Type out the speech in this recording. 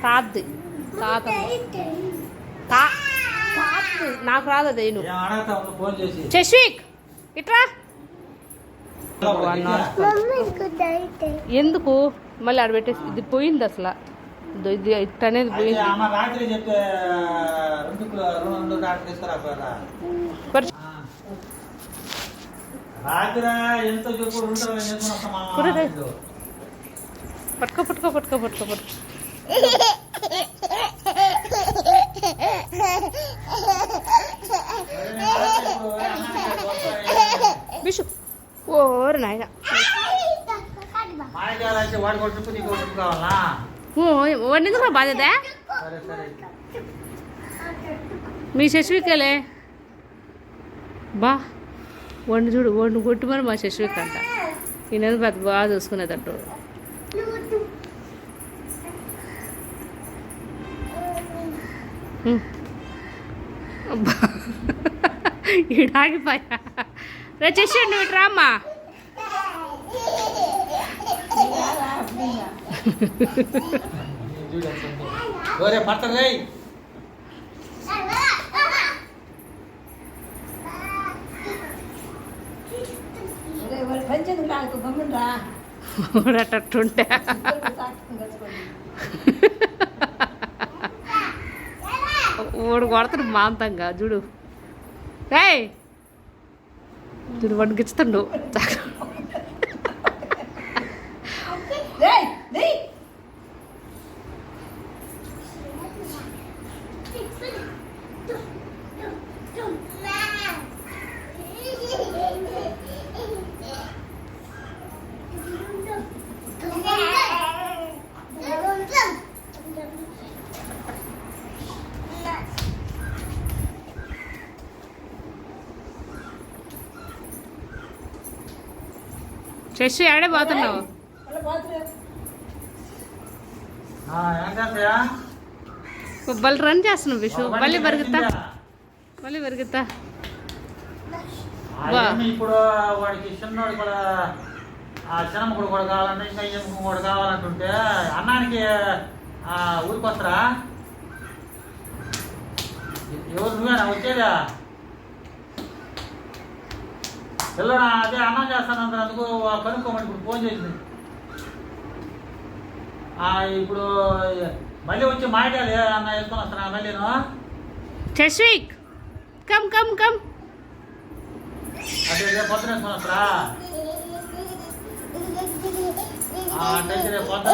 తాతది తాత నాకు రాదు అదేను. శశ్విక్ ఇట్రా. ఎందుకు మళ్ళీ ఆడ పెట్టేసి ఇది పోయింది అసలు. ఇది ఇట్ అనేది పోయింది. పట్టుకో పట్టుకో పట్టుకో పట్టుకో పట్టుకో. బిషు ఓరు నాయన వాడిని ఎందుకు బాధ్యత మీ శశివికలే బా వండి చూడు వండి కొట్టి మరి మా శశివిక అంట. ఈయన పెద్ద బాగా చూసుకునేటట్టు. ఈడాగిపోయా రే చేసి నువ్వు ఇటు రామ్మా. అట్టుంటే ఓడు కొడతాడు మాంతంగా చూడు. ఏయ్ చూడు వాడికి ఇస్తాడు. శశి ఆడే పోతున్నావు. బల్ రన్ చేస్తున్నావు విషు. మళ్ళీ బరుగుతా మళ్ళీ బరుగుతా. ఇప్పుడు వాడికి చిన్నోడు కూడా చిన్నమ్మకుడు కూడా కావాలంటే ఇంకా ఎమ్మ కూడా కావాలంటుంటే అన్నానికి ఊరికి వస్తారా? ఎవరు నువ్వేనా వచ్చేదా? పిల్లడా అదే అన్నం చేస్తాను అందుకు కనుక్కోమని ఇప్పుడు ఫోన్ చేసింది. ఇప్పుడు మళ్ళీ వచ్చి మాట్లాడాలి అన్న వేసుకొని వస్తాను మళ్ళీను. శశ్విక్ కమ్ కమ్ కమ్. అదే రేపు పొద్దున వేసుకొని వస్తారా? అంటే రేపు పొద్దున